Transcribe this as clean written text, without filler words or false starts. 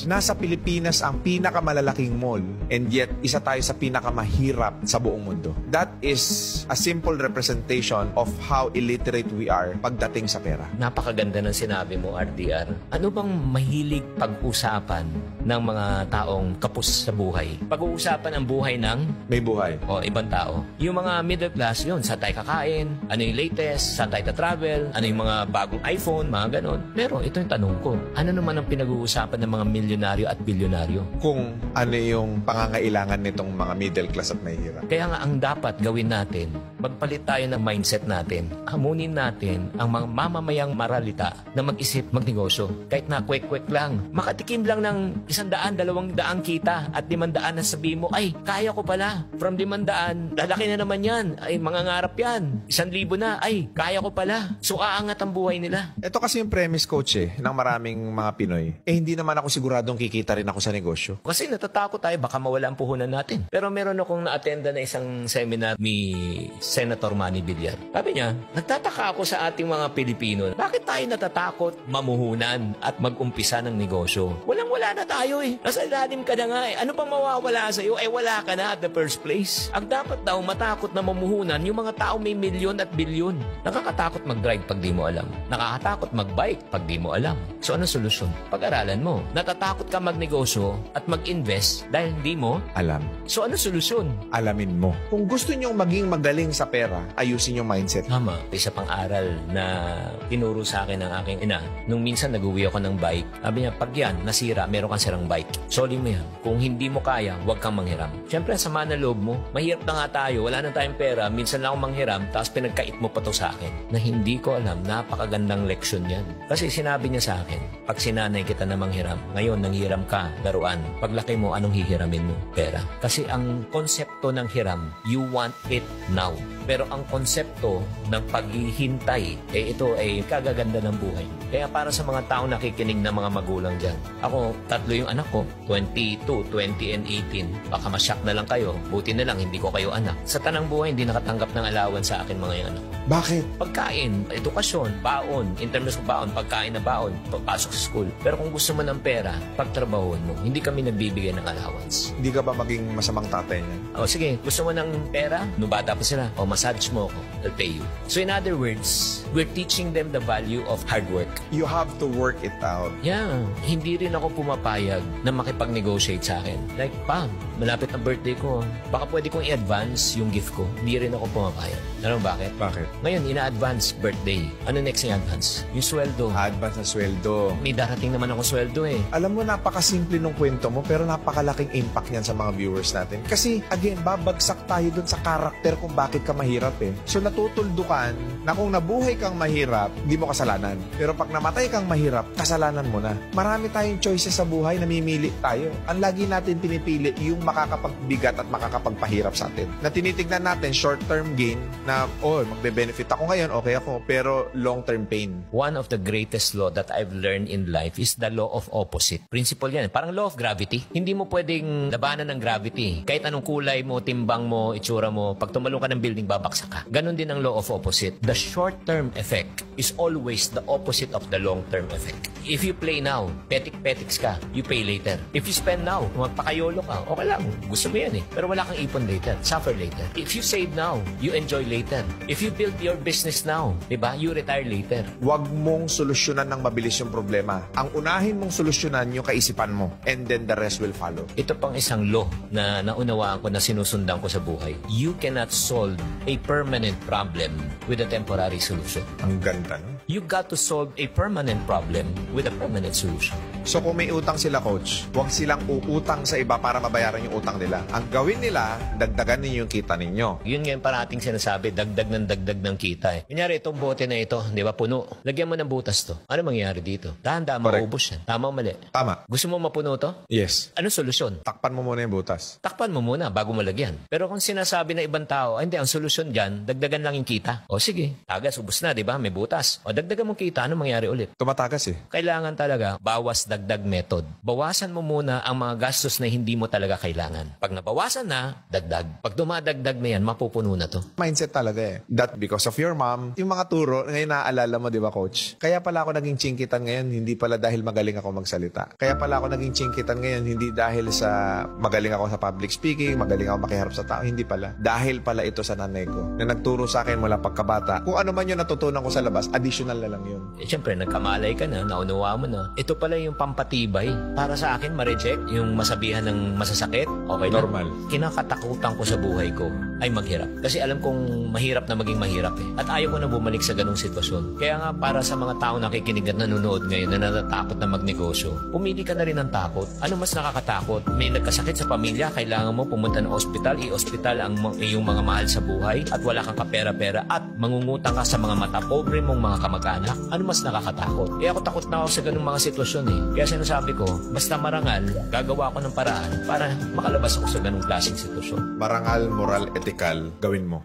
Nasa Pilipinas ang pinakamalalaking mall and yet isa tayo sa pinakamahirap sa buong mundo. That is a simple representation of how illiterate we are pagdating sa pera. Napakaganda ng sinabi mo, RDR. Ano bang mahilig pag-usapan ng mga taong kapos sa buhay? Pag-uusapan ang buhay ng May buhay. o ibang tao. Yung mga middle class, yun, saan tayo kakain, ano yung latest, saan tayo travel, ano yung mga bagong iPhone, mga ganon. Pero ito yung tanong ko, ano naman ang pinag-uusapan ng mga milyonaryo at bilyonaryo? Kung ano yung pangangailangan nitong mga middle class at mahihirap. Kaya nga ang dapat gawin natin, magpalit tayo ng mindset natin. Hamunin natin ang mga mamamayang maralita na mag-isip, magnegosyo. Kahit na kwek-kwek lang. Makatikim lang ng 100, 200 kita at 500 na sabihin mo, ay, kaya ko pala. From 500, lalaki na naman yan. Ay, mangangarap yan. 1,000 na, ay, kaya ko pala. So, aangat ang buhay nila. Ito kasi yung premise, coach, ng maraming mga Pinoy. Hindi naman ako siguradong kikita rin ako sa negosyo. Kasi natatakot tayo, baka mawala ang puhunan natin. Pero meron akong na-attenda na isang seminar ni Senator Manny Villar. Sabi niya, nagtataka ako sa ating mga Pilipino. Bakit tayo natatakot mamuhunan at mag-umpisa ng negosyo? Walang-wala na tayo eh. Nasa ilalim ka na nga eh. Ano pang mawawala sa'yo? Eh wala ka na at the first place. Ang dapat daw matakot na mamuhunan yung mga tao may milyon at bilyon. Nakakatakot mag-drive pag di mo alam. Nakakatakot mag-bike pag di mo alam. So ano solusyon? Pag-aralan mo. Natatakot ka magnegosyo at mag-invest dahil hindi mo Alam. So ano solusyon? Alamin mo. Kung gusto nyong maging magaling sa pera, ayusin yung mindset. Tama. Isa pang aral na tinuro sa akin ng aking ina. Nung minsan nag-uwi ako ng bike, sabi niya, pag yan, nasira, meron kang sirang bike. Solid mo yan. Kung hindi mo kaya, huwag kang manghiram. Siyempre, sama na loob mo. Mahirap na nga tayo. Wala na tayong pera. Minsan lang akong manghiram, tapos pinagkait mo pa to sa akin. Na hindi ko alam, napakagandang leksyon yan. Kasi sinabi niya sa akin, pag sinanay kita na manghiram, ngayon nanghiram ka, laruan. Paglaki mo, anong hihiramin mo? Pera. Kasi ang konsepto ng hiram, you want it now. Pero ang konsepto ng paghihintay, ito ay kagaganda ng buhay. Kaya para sa mga taong nakikinig na mga magulang dyan, ako, 3 yung anak ko, 22, 20, and 18. Baka masyak na lang kayo, buti na lang hindi ko kayo anak. Sa tanang buhay, hindi nakatanggap ng allowance sa akin mga yung anak. Bakit? Pagkain, edukasyon, baon, in terms of baon, pagkain na baon, pagpasok sa school. Pero kung gusto mo ng pera, pagtrabahoan mo, hindi kami nagbibigay ng allowance. Hindi ka ba maging masamang tatay niya? O sige, gusto mo ng pera? Nung bata pa sila, o massage mo ako, I'll pay you. So in other words, we're teaching them the value of hard work. You have to work it out. Yeah, hindi rin ako pumapayag na makipag-negotiate sa akin. Like, Pam, malapit na birthday ko. Baka pwede kong i-advance yung gift ko. Hindi rin ako pumapayag. Alam mo bakit? Bakit? Ngayon, ina-advance birthday. Ano next yung advance? Yung sweldo. Advance na sweldo. May darating naman ako sweldo eh. Alam mo, napakasimple nung kwento mo pero napakalaking impact niyan sa mga viewers natin. Kasi, again, babagsak tayo dun sa karakter kung bakit ka mahirap eh. So, natutuldukan na kung nabuhay kang mahirap, hindi mo kasalanan. Pero pag namatay kang mahirap, kasalanan mo na. Marami tayong choices sa buhay, namimili tayo. Ang lagi natin pinipili yung makakapagbigat at makakapagpahirap sa atin. Na tinitignan natin short-term gain na, magbe-benefit ako ngayon, okay ako, pero long-term pain. One of the greatest law that I've learned in life is the law of opposite. Principle yan. Parang law of gravity. Hindi mo pwedeng labanan ng gravity. Kahit anong kulay mo, timbang mo, itsura mo, pag tumalong ka ng building, babaksak ka. Ganon din ang law of opposite. The short-term effect is always the opposite of the long-term effect. If you play now, petik-petiks ka, you pay later. If you spend now, magpakayolo ka, okay lang. Gusto mo yan eh. Pero wala kang ipon later. Suffer later. If you save now, you enjoy later. If you build your business now, diba? You retire later. Huwag mong solusyonan ng mabilis yung problema. Ang unahin mong solusyonan yung kaisipan mo. And then the rest will follow. Ito pang isang law na naunawaan ko na sinusundan ko sa buhay. You cannot solve a permanent problem with a temporary solution. Ang ganda, no? You got to solve a permanent problem with a permanent solution. So kung may utang sila, coach, huwag silang uutang sa iba para mabayaran yung utang nila. Ang gawin nila, dagdagan ninyo yung kita ninyo. Yun nga yung parating sinasabi, dagdag ng kita eh. Kunyari, itong bote na ito, di ba, puno. Lagyan mo ng butas to. Ano mangyayari dito? Dahan-dahan maubos yan. Tama o mali? Tama. Gusto mo mapuno to? Yes. Anong solusyon? Takpan mo muna yung butas. Takpan mo muna bago malagyan. Pero kung sinasabi ng ibang tao, hindi, ang solusyon dyan, dagdagan lang yung kita. O sige, tagas, ubos na, di ba? May butas. O dagdagan mong kita, ano mangyari ulit? Tumatagas eh. Kailangan talaga, bawas dagdag method. Bawasan mo muna ang mga gastos na hindi mo talaga kailangan. Pag nabawasan na, dagdag. Pag dumadagdag na yan, mapupuno na to. Mindset talaga eh. That because of your mom, yung mga turo, ngayon naaalala mo, di ba, coach? Kaya pala ako naging chingkitan ngayon, hindi pala dahil magaling ako magsalita. Kaya pala ako naging chingkitan ngayon, hindi dahil sa magaling ako sa public speaking, magaling ako makiharap sa tao, hindi pala. Dahil pala ito sa nanay ko, na nagturo sa akin mula pagkabata. Kung ano man yung natutunan ko sa labas, additional na lang yun. Eh, syempre, nagkamalay ka na, naunawa mo na. Ito pala yung pampatibay. Para sa akin, ma-reject yung masabihan ng masasakit. Okay lang. Normal. Kinakatakutan ko sa buhay ko ay maghirap. Kasi alam kong mahirap na maging mahirap eh. At ayaw ko na bumalik sa ganung sitwasyon. Kaya nga, para sa mga tao nakikinig at nanonood ngayon na natatakot na magnegosyo, pumili ka na rin ng takot. Ano mas nakakatakot? May nagkasakit sa pamilya, kailangan mo pumunta ng ospital, i-ospital ang iyong mga mahal sa buhay at wala kang kapera-pera at mangungutang ka sa mga mata pobre mong mga kamag-anak. Ano mas nakakatakot? Eh ako takot na ako sa ganung mga sitwasyon eh. Kaya sinasabi ko, basta marangal, gagawa ko ng paraan para makalabas ako sa ganung klaseng sitwasyon. Marangal, moral, ethical, gawin mo.